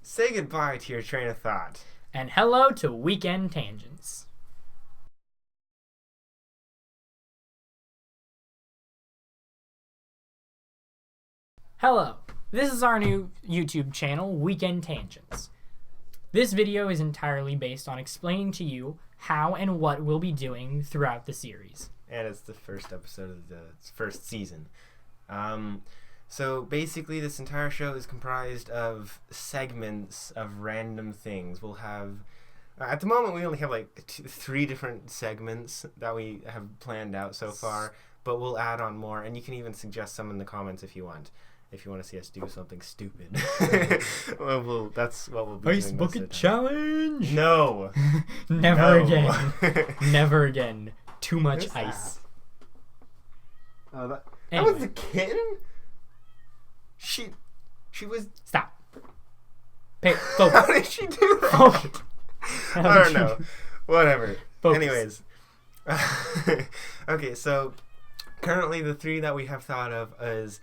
Say goodbye to your train of thought. And hello to Weekend Tangents. Hello, this is our new YouTube channel, Weekend Tangents. This video is entirely based on explaining to you how and what we'll be doing throughout the series. And it's the first episode of the first season. So basically this entire show is comprised of segments of random things. We'll have, at the moment we only have like three different segments that we have planned out so far, but we'll add on more, and you can even suggest some in the comments if you want. If you want to see us do something stupid. That's what we'll be Ice doing. Bucket Challenge! No! Never No. again. Never again. Too much Who's ice. Oh, that Anyway. was the kitten? She was... Stop. How How did she do that? Focus. I don't know. Whatever. Focus. Anyways. Okay, so currently the three that we have thought of is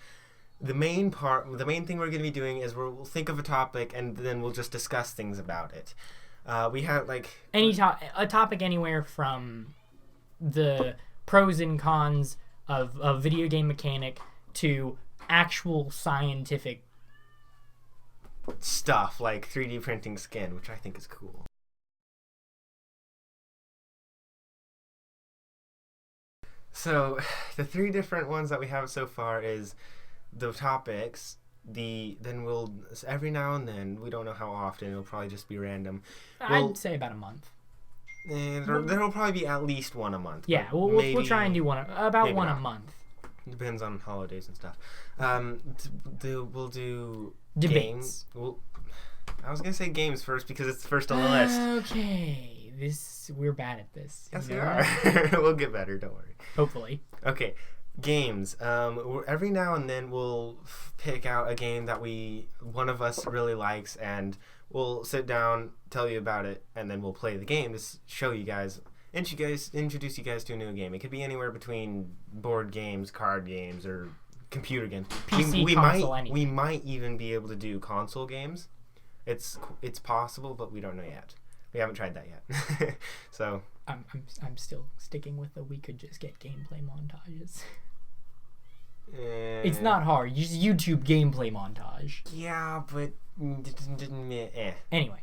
the main thing we're going to be doing is we'll think of a topic and then we'll just discuss things about it. We have like A topic anywhere from the pros and cons of a video game mechanic to actual scientific. stuff like 3D printing skin, which I think is cool. So the three different ones that we have so far is the topics. Then we'll every now and then, we don't know how often, it'll probably just be random. I'd say about a month. There'll probably be at least one a month. Yeah, but we'll try and do about maybe one a not. month. Depends on holidays and stuff. We'll do Debates. games. I was gonna say games first because it's first on the list. Okay, we're bad at this. Yes, you we know? are. We'll get better. Don't worry. Hopefully. Okay, games. Every now and then we'll pick out a game that one of us really likes, and we'll sit down, tell you about it, and then we'll play the game to show you guys, introduce you guys to a new game. It could be anywhere between board games, card games, or computer games. PC, console, anything. We might even be able to do console games. It's possible, but we don't know yet. We haven't tried that yet. So I'm still sticking with we could just get gameplay montages. It's not hard. You just YouTube gameplay montage. Yeah, but Anyway,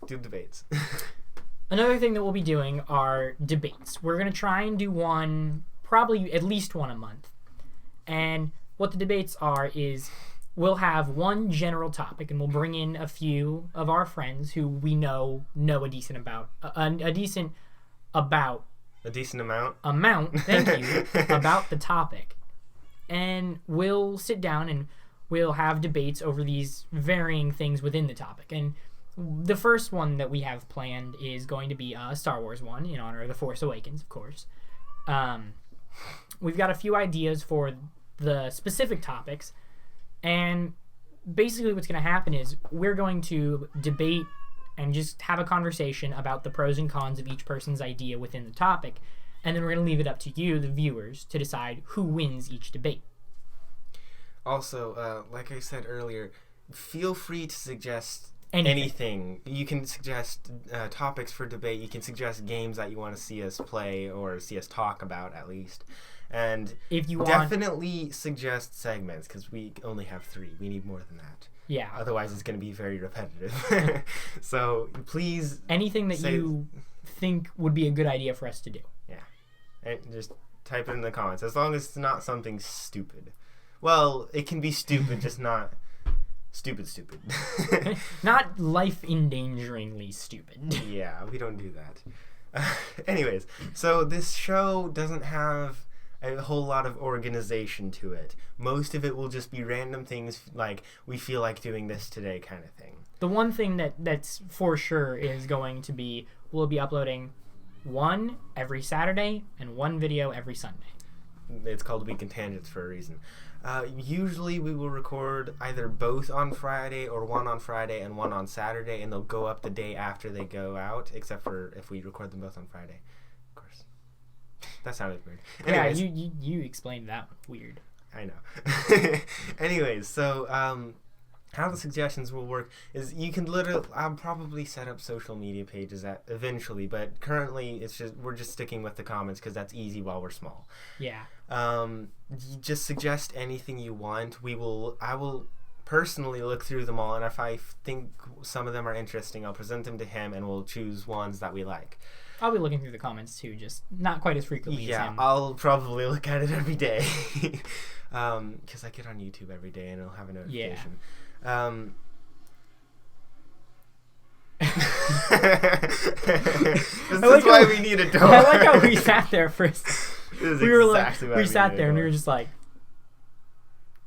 do debates. another thing that we'll be doing are debates. We're gonna try and do one, probably at least one a month. And what the debates are is we'll have one general topic, and we'll bring in a few of our friends who we know a decent amount. Thank you, about the topic. And we'll sit down and we'll have debates over these varying things within the topic. And the first one that we have planned is going to be a Star Wars one, in honor of The Force Awakens, of course. We've got a few ideas for the specific topics, and basically what's going to happen is we're going to debate and just have a conversation about the pros and cons of each person's idea within the topic, and then we're going to leave it up to you, the viewers, to decide who wins each debate. Also, like I said earlier, feel free to suggest Anything. You can suggest topics for debate. You can suggest games that you want to see us play or see us talk about, at least. And If you want, definitely suggest segments, because we only have 3. We need more than that. yeah, Otherwise, it's going to be very repetitive. So please, anything that you think would be a good idea for us to do. just type it in the comments. As long as it's not something stupid. Well, it can be stupid, just not stupid. Not life-endangeringly stupid. Yeah, we don't do that. Anyways, so this show doesn't have a whole lot of organization to it. Most of it will just be random things like we feel like doing this today kind of thing. The one thing that's for sure is going to be we'll be uploading one every Saturday and one video every Sunday. It's called Weekend Tangents for a reason. Usually we will record either both on Friday or one on Friday and one on Saturday, and they'll go up the day after they go out, except for if we record them both on Friday, of course. That sounded weird. Anyways, Yeah, you explained that one. Weird. I know. Anyways, so how the suggestions will work is you can literally, I'll probably set up social media pages eventually, but currently we're just sticking with the comments because that's easy while we're small. Yeah. You just suggest anything you want. I will personally look through them all, and if I think some of them are interesting, I'll present them to him, and we'll choose ones that we like. I'll be looking through the comments too, just not quite as frequently as him. Yeah, I'll probably look at it every day. Because I get on YouTube every day and it'll have a notification. Yeah. This is why we need a door. I like how we sat there first. We sat there and we were just like,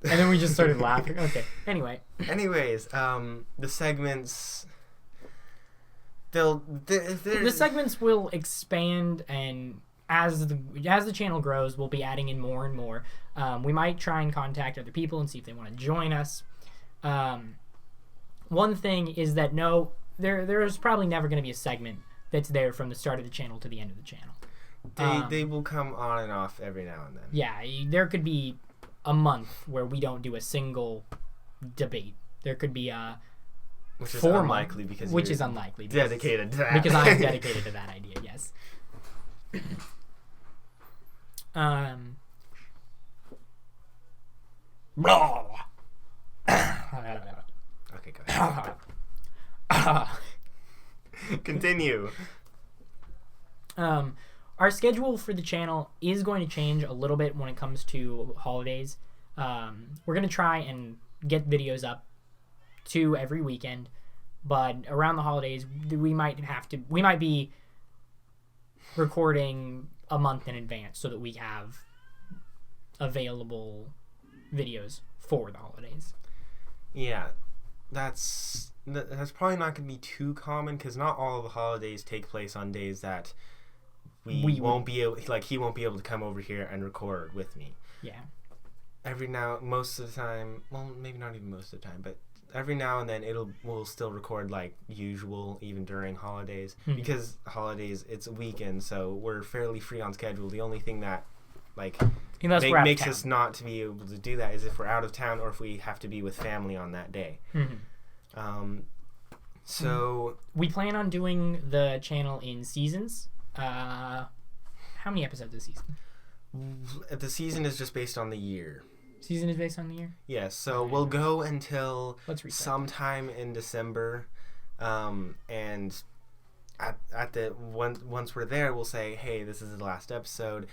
and then we just started laughing. Okay. Anyways, the segments. The segments will expand, and as the channel grows, we'll be adding in more and more. We might try and contact other people and see if they want to join us. One thing is that there's probably never going to be a segment that's there from the start of the channel to the end of the channel. They will come on and off every now and then. Yeah, there could be a month where we don't do a single debate. There could be which is unlikely because dedicated to that. Because I am dedicated to that idea. Yes. Okay, go ahead. Continue. Our schedule for the channel is going to change a little bit when it comes to holidays. We're going to try and get videos up 2 every weekend, but around the holidays we might be recording a month in advance so that we have available videos for the holidays. Yeah, that's probably not going to be too common because not all of the holidays take place on days that we won't be able, like he won't be able to come over here and record with me. Yeah. Most of the time, well, maybe not even most of the time, but every now and then we'll still record like usual even during holidays because holidays it's a weekend, so we're fairly free on schedule. The only thing that makes us not to be able to do that is if we're out of town or if we have to be with family on that day. So we plan on doing the channel in seasons. How many episodes this season? The season is just based on the year. Season is based on the year? Yes, so we'll go until sometime in December, and once we're there, we'll say, hey, this is the last episode.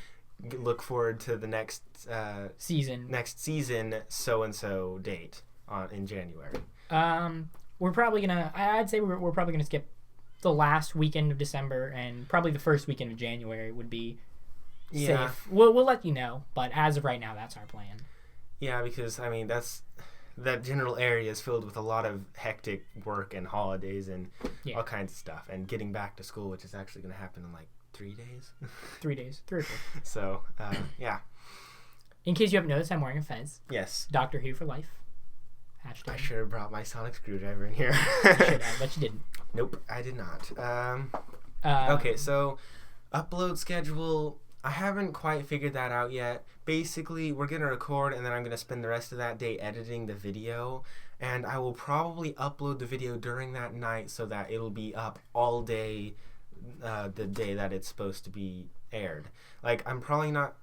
Look forward to the next season. Next season, so and so date in January. We're probably gonna. I'd say we're probably gonna skip the last weekend of December and probably the first weekend of January would be safe. We'll let you know, but as of right now, that's our plan. Yeah, because I mean that general area is filled with a lot of hectic work and holidays and all kinds of stuff, and getting back to school, which is actually going to happen in like 3 days. 3 days, 3 or 4. So yeah. In case you haven't noticed, I'm wearing a fez. Yes. Doctor Who for life. #. I should have brought my sonic screwdriver in here. You should have, but you didn't. Nope, I did not. Okay, so upload schedule. I haven't quite figured that out yet. Basically, we're going to record and then I'm going to spend the rest of that day editing the video. And I will probably upload the video during that night so that it'll be up all day the day that it's supposed to be aired. Like, I'm probably not...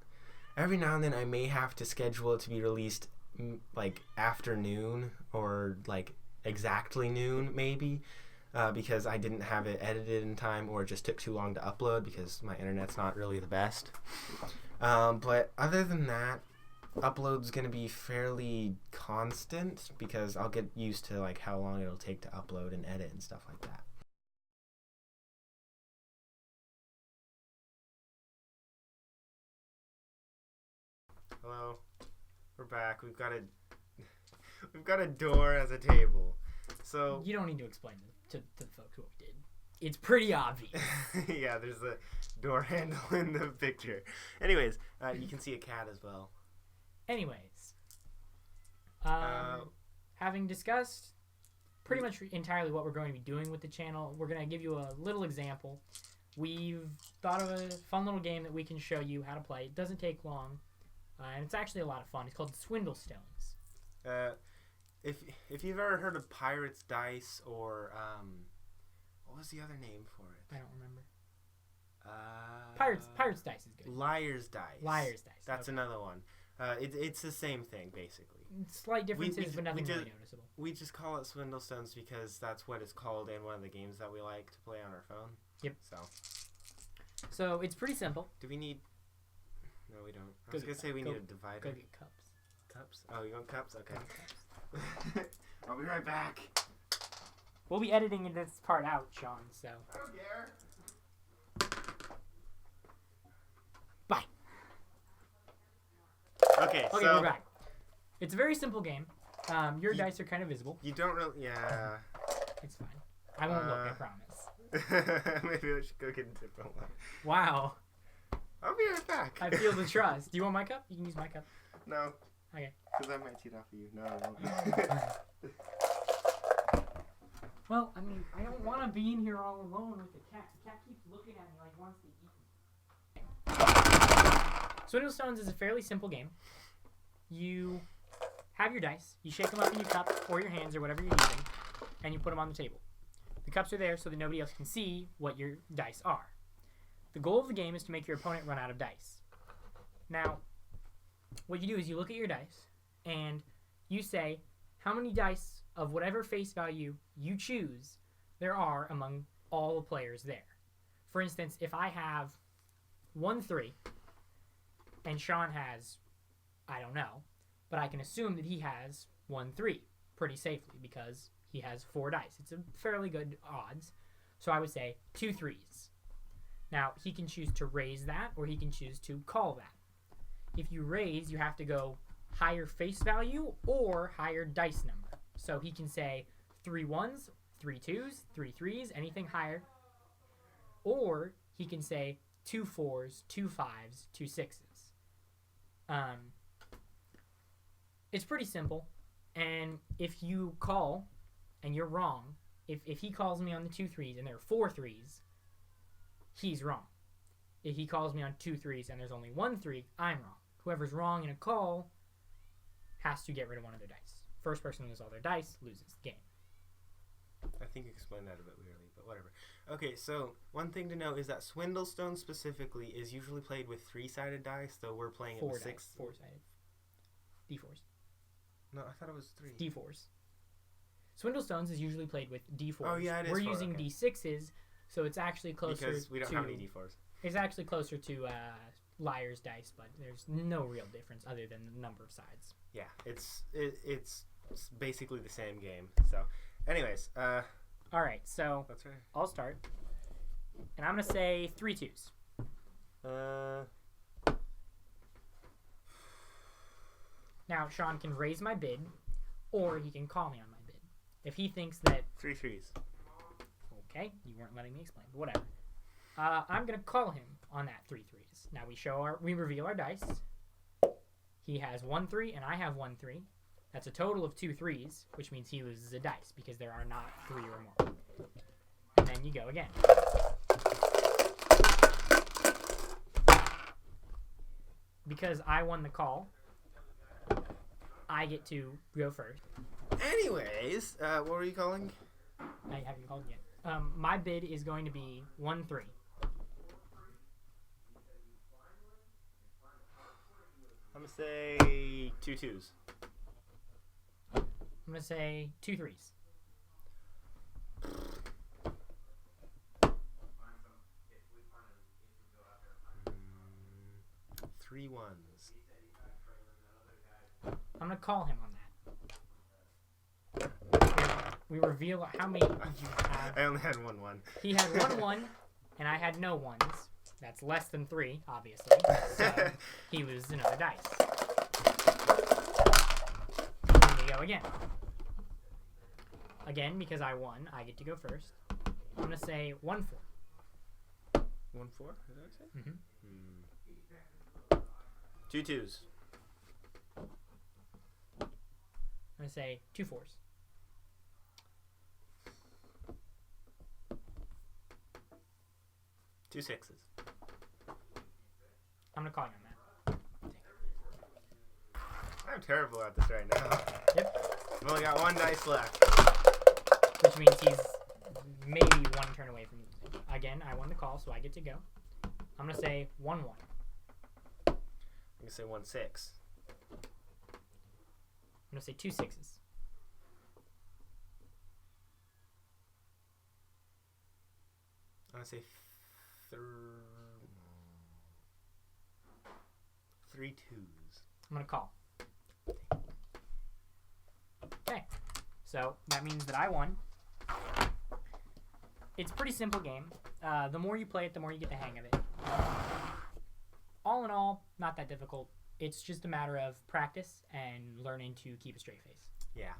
Every now and then I may have to schedule it to be released like afternoon or like exactly noon maybe. Because I didn't have it edited in time or it just took too long to upload because my internet's not really the best. But other than that, upload's going to be fairly constant because I'll get used to like how long it'll take to upload and edit and stuff like that. Hello, we're back. We've got a door as a table. So you don't need to explain to the folks what we did. It's pretty obvious. Yeah, there's a door handle in the picture. Anyways, you can see a cat as well. Anyways, having discussed pretty much entirely what we're going to be doing with the channel, we're going to give you a little example. We've thought of a fun little game that we can show you how to play. It doesn't take long, and it's actually a lot of fun. It's called Swindle Stones. if you've ever heard of Pirates Dice or what was the other name for it? I don't remember. Pirates Dice is good. Liar's Dice. Liar's Dice. That's another one. It's the same thing basically. Slight differences, but nothing really noticeable. We just call it Swindlestones because that's what it's called in one of the games that we like to play on our phone. Yep. So it's pretty simple. Do we need? No, we don't. I was gonna say we need a divider. Go get cups. Cups? Oh, you want cups? Okay. Cups. I'll be right back. We'll be editing this part out, Sean. So. I don't care. Bye. Okay, so we're back. It's a very simple game. Your dice are kind of visible. You don't really. Yeah. It's fine. I won't look. I promise. Maybe we should go get a different one. Wow. I'll be right back. I feel the trust. Do you want my cup? You can use my cup. No. Okay. Because I might cheat off of you. No, I won't. Well, I mean, I don't want to be in here all alone with the cat. The cat keeps looking at me like he wants to eat me. Swindlestones is a fairly simple game. You have your dice. You shake them up in your cup or your hands or whatever you're using, and you put them on the table. The cups are there so that nobody else can see what your dice are. The goal of the game is to make your opponent run out of dice. Now, what you do is you look at your dice, and you say how many dice of whatever face value you choose there are among all the players there. For instance, if I have 1 3, and Sean has, I don't know, but I can assume that he has 1 3 pretty safely because he has 4 dice. It's a fairly good odds. So I would say 2 3s. Now, he can choose to raise that, or he can choose to call that. If you raise, you have to go higher face value or higher dice number. So he can say 3 1s, 3 2s, 3 3s, anything higher. Or he can say 2 4s, 2 5s, 2 6s. It's pretty simple. And if you call and you're wrong, if he calls me on the 2 3s and there are 4 3s, he's wrong. If he calls me on 2 3s and there's only 1 3, I'm wrong. Whoever's wrong in a call has to get rid of one of their dice. First person to lose all their dice loses the game. I think you explained that a bit weirdly, but whatever. Okay, so one thing to know is that Swindlestone specifically is usually played with 3-sided dice, though we're playing it with 6. 4-sided. D4s. No, I thought it was 3. D4s. Swindlestones is usually played with D4s. Oh, yeah, it is. We're using D6s, so it's actually closer because we don't have any D4s. It's actually closer to Liar's Dice, but there's no real difference other than the number of sides. Yeah, it's basically the same game. So, anyways, all right, so that's right. I'll start, and I'm gonna say 3 2s. Now Sean can raise my bid, or he can call me on my bid. If he thinks that 3 3s. Okay, you weren't letting me explain, but whatever. I'm gonna call him on that 3 3s. Now we reveal our dice. He has 1 3 and I have 1 3. That's a total of 2 3s, which means he loses a dice because there are not 3 or more. And then you go again. Because I won the call, I get to go first. Anyways, what were you calling? I haven't called yet. My bid is going to be 1 3. I'm gonna say 2 2s. I'm gonna say 2 3s. 3 1s. I'm gonna call him on that. We reveal how many did you have. I only had 1 1. He had 1 1, and I had no 1s. That's less than 3, obviously. So he loses another dice. Here we go again. Again, because I won, I get to go first. I'm gonna say 1 4. 1 4? Is that what I said? Mm-hmm. 2 2s. I'm gonna say 2 4s. Two 6s. I'm gonna call you on that. I'm terrible at this right now. Yep. I've only got one dice left. Which means he's maybe one turn away from losing. Again, I won the call, so I get to go. I'm going to say 1-1. I'm going to say 1-6. I'm going to say 2 6s. I'm going to say 3 2s. I'm going to call. Okay. So that means that I won. It's a pretty simple game. The more you play it, the more you get the hang of it. All in all, not that difficult. It's just a matter of practice and learning to keep a straight face. Yeah.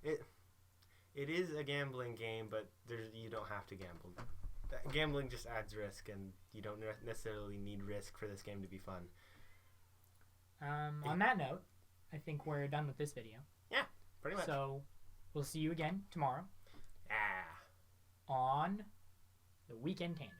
It is a gambling game, but you don't have to gamble. Gambling just adds risk, and you don't necessarily need risk for this game to be fun. On that note, I think we're done with this video. Yeah, pretty much. So we'll see you again tomorrow Ah. on the Weekend Tangent.